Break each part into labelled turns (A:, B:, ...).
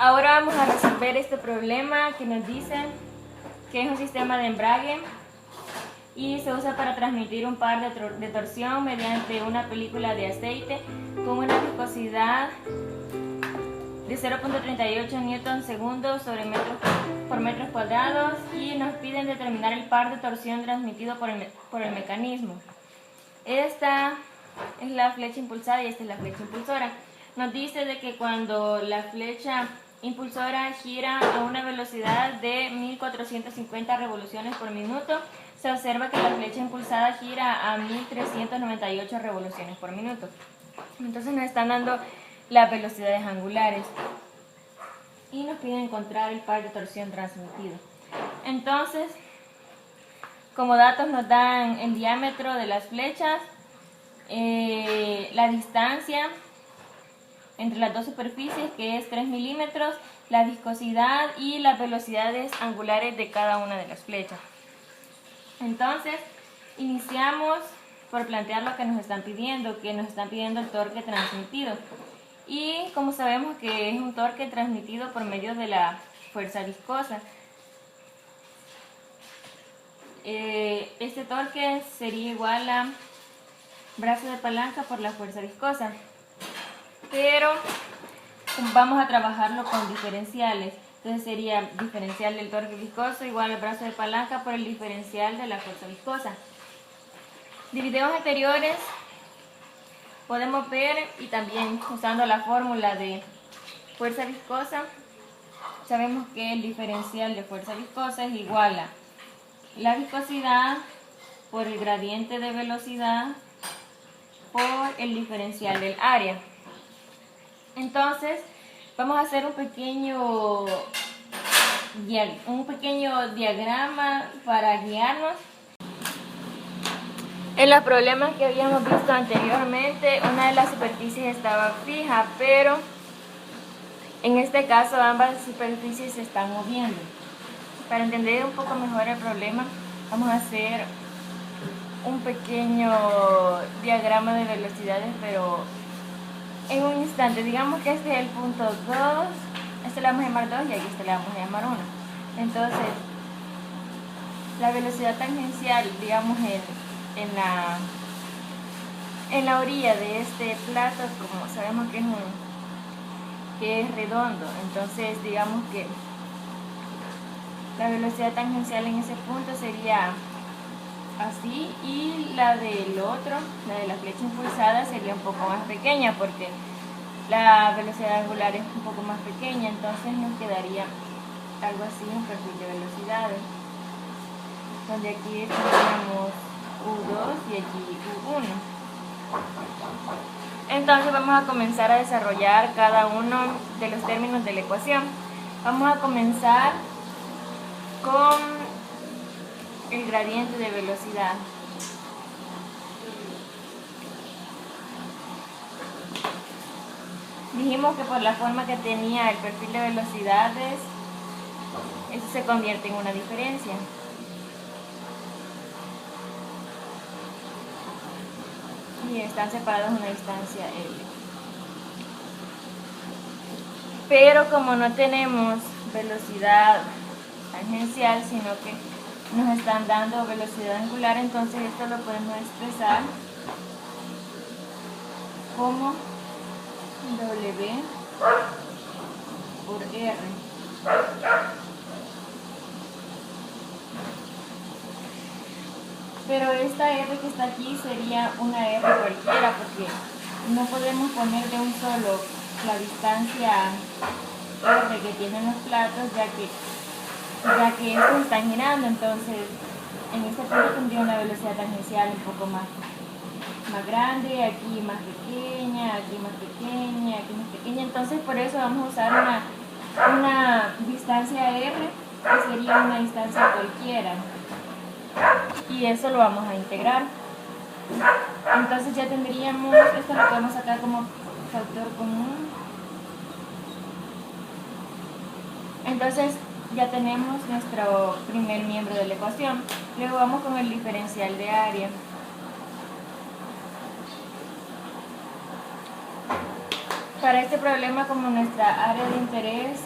A: Ahora vamos a resolver este problema que nos dice que es un sistema de embrague y se usa para transmitir un par de torsión mediante una película de aceite con una viscosidad de 0.38 newton segundo por metros cuadrados, y nos piden determinar el par de torsión transmitido por el mecanismo. Esta es la flecha impulsada y esta es la flecha impulsora. Nos dice de que cuando la flecha impulsora gira a una velocidad de 1450 revoluciones por minuto, se observa que la flecha impulsada gira a 1398 revoluciones por minuto. Entonces nos están dando las velocidades angulares y nos piden encontrar el par de torsión transmitido. Entonces, como datos nos dan el diámetro de las flechas, la distancia entre las dos superficies, que es 3 milímetros, la viscosidad y las velocidades angulares de cada una de las flechas. Entonces, iniciamos por plantear lo que nos están pidiendo, el torque transmitido. Y como sabemos que es un torque transmitido por medio de la fuerza viscosa, este torque sería igual a brazo de palanca por la fuerza viscosa. Pero vamos a trabajarlo con diferenciales. Entonces sería diferencial del torque viscoso igual al brazo de palanca por el diferencial de la fuerza viscosa. De videos anteriores podemos ver, y también usando la fórmula de fuerza viscosa, sabemos que el diferencial de fuerza viscosa es igual a la viscosidad por el gradiente de velocidad por el diferencial del área. Entonces vamos a hacer un pequeño diagrama para guiarnos. En los problemas que habíamos visto anteriormente, una de las superficies estaba fija, pero en este caso ambas superficies se están moviendo. Para entender un poco mejor el problema, vamos a hacer un pequeño diagrama de velocidades, pero en un instante. Digamos que este es el punto 2, este le vamos a llamar 2 y aquí este le vamos a llamar 1. Entonces, la velocidad tangencial, digamos, en la orilla de este plato, como sabemos que es redondo, entonces digamos que la velocidad tangencial en ese punto sería así, y la del otro, la de la flecha impulsada, sería un poco más pequeña porque la velocidad angular es un poco más pequeña. Entonces nos quedaría algo así, un perfil de velocidades, donde aquí tendríamos U2 y aquí U1. Entonces vamos a comenzar a desarrollar cada uno de los términos de la ecuación. Vamos a comenzar con el gradiente de velocidad. Dijimos que por la forma que tenía el perfil de velocidades, eso se convierte en una diferencia. Y están separados una distancia L. Pero como no tenemos velocidad tangencial, sino que nos están dando velocidad angular, entonces esto lo podemos expresar como W por R. Pero esta R que está aquí sería una R cualquiera, porque no podemos poner de un solo la distancia R que tienen los platos, ya que estos están girando. Entonces en este punto tendría una velocidad tangencial un poco más grande, aquí más pequeña, aquí más pequeña, aquí más pequeña. Entonces por eso vamos a usar una distancia R, que sería una distancia cualquiera, y eso lo vamos a integrar. Entonces ya tendríamos, esto lo podemos sacar como factor común. Entonces ya tenemos nuestro primer miembro de la ecuación. Luego vamos con el diferencial de área. para este problema, como nuestra área de interés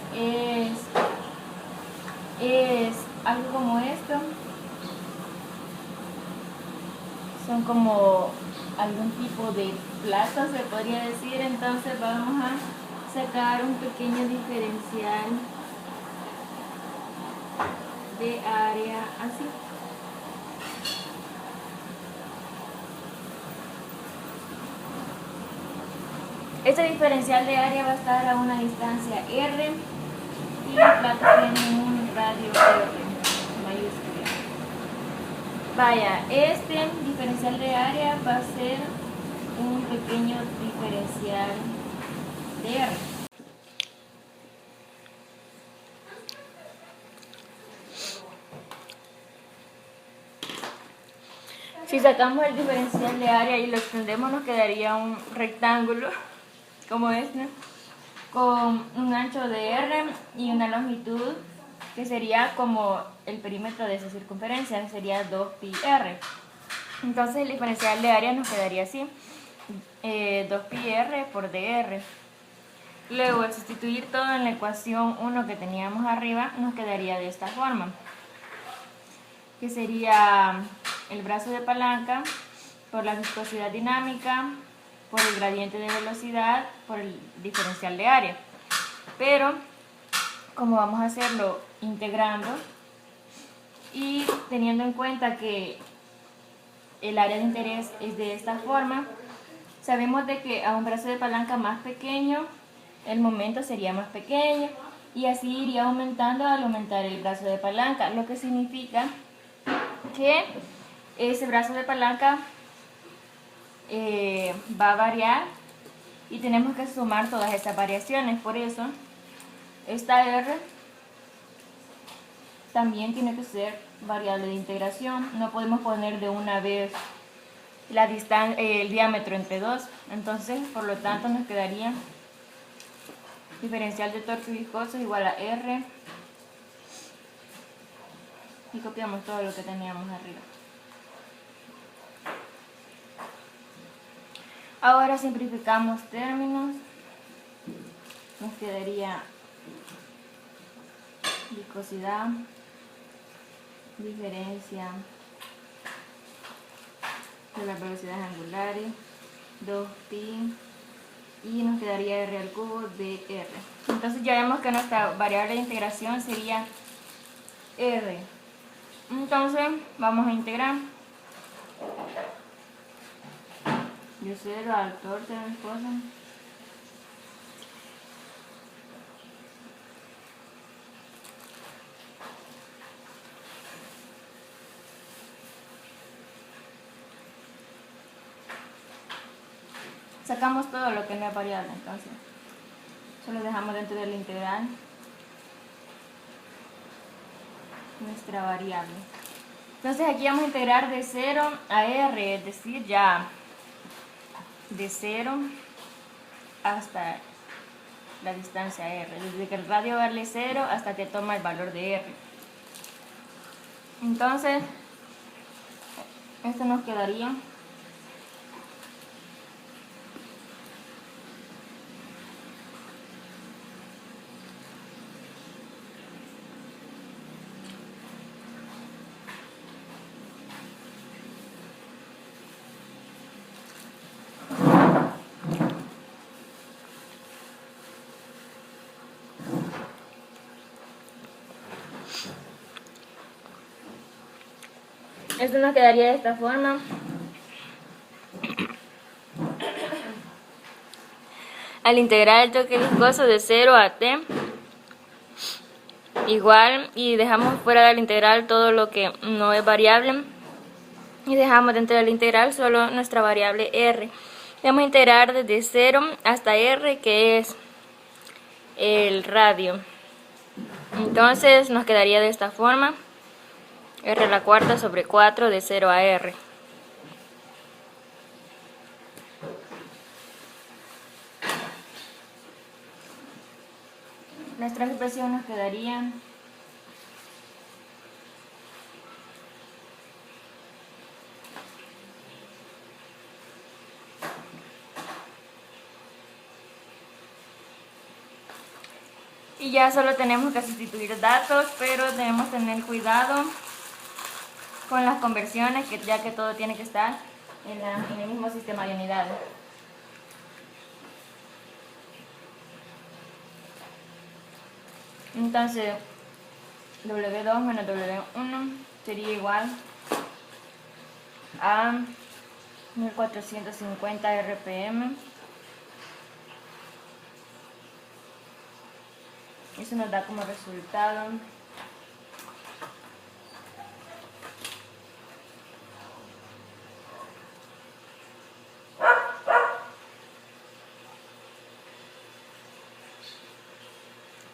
A: es algo como esto, son como algún tipo de plato, se podría decir. Entonces vamos a sacar un pequeño diferencial de área así. Este diferencial de área va a estar a una distancia R y el plato tiene un radio R mayúscula. Vaya, este diferencial de área va a ser un pequeño diferencial de R. Si sacamos el diferencial de área y lo extendemos, nos quedaría un rectángulo como este, con un ancho de R y una longitud que sería como el perímetro de esa circunferencia, sería 2πr. Entonces el diferencial de área nos quedaría así, 2πr por dr. Luego, al sustituir todo en la ecuación 1 que teníamos arriba, nos quedaría de esta forma, que sería el brazo de palanca por la viscosidad dinámica, por el gradiente de velocidad, por el diferencial de área. Pero como vamos a hacerlo integrando y teniendo en cuenta que el área de interés es de esta forma, sabemos de que a un brazo de palanca más pequeño el momento sería más pequeño y así iría aumentando al aumentar el brazo de palanca, lo que significa que ese brazo de palanca va a variar y tenemos que sumar todas estas variaciones. Por eso esta R también tiene que ser variable de integración. No podemos poner de una vez el diámetro entre dos. Entonces, por lo tanto, nos quedaría diferencial de torque viscoso igual a R, y copiamos todo lo que teníamos arriba. Ahora simplificamos términos, nos quedaría viscosidad, diferencia de las velocidades angulares, 2pi, y nos quedaría r al cubo de r. Entonces ya vemos que nuestra variable de integración sería r. Entonces vamos a integrar de 0 al torque de viscosa sacamos todo lo que no es variable, entonces solo dejamos dentro del integral nuestra variable. Entonces aquí vamos a integrar de 0 a r, es decir, ya de 0 hasta la distancia r, desde que el radio vale 0 hasta que toma el valor de r. Entonces esto nos quedaría de esta forma. Al integrar el toque viscoso de 0 a t igual, y dejamos fuera del integral todo lo que no es variable y dejamos dentro del integral solo nuestra variable r. Vamos a integrar desde 0 hasta r, que es el radio. Entonces nos quedaría de esta forma, r a la cuarta sobre 4 de 0 a r. Nuestra expresión nos quedaría Y ya solo tenemos que sustituir datos, pero debemos tener cuidado con las conversiones, ya que todo tiene que estar en el mismo sistema de unidades. Entonces, W2 menos W1 sería igual a 1450 RPM. Eso nos da como resultado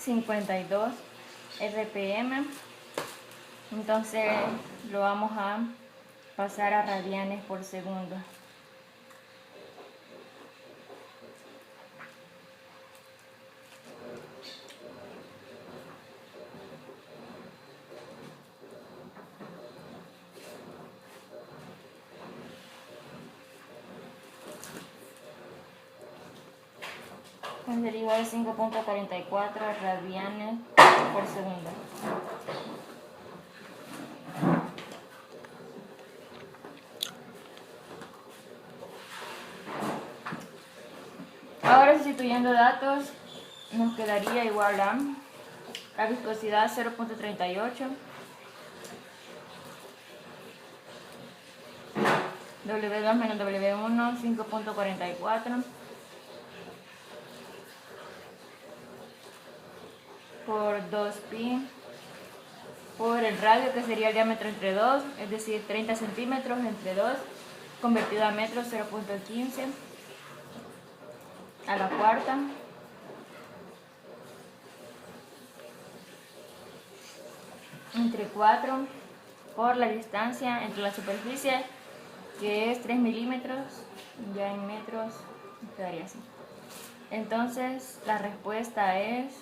A: $52 RPM. Entonces lo vamos a pasar a radianes por segundo. Sería de 5.44 radianes por segundo. Ahora, sustituyendo datos, nos quedaría igual a la viscosidad 0.38, W2 menos W1 5.44 por 2pi por el radio, que sería el diámetro entre 2, es decir 30 centímetros entre 2, convertido a metros 0.15 a la cuarta, entre 4 por la distancia entre la superficie, que es 3 milímetros, ya en metros quedaría así. Entonces la respuesta es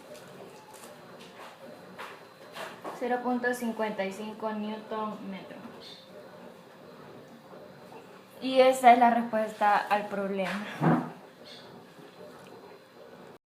A: 0.55 newton metro. Y esa es la respuesta al problema.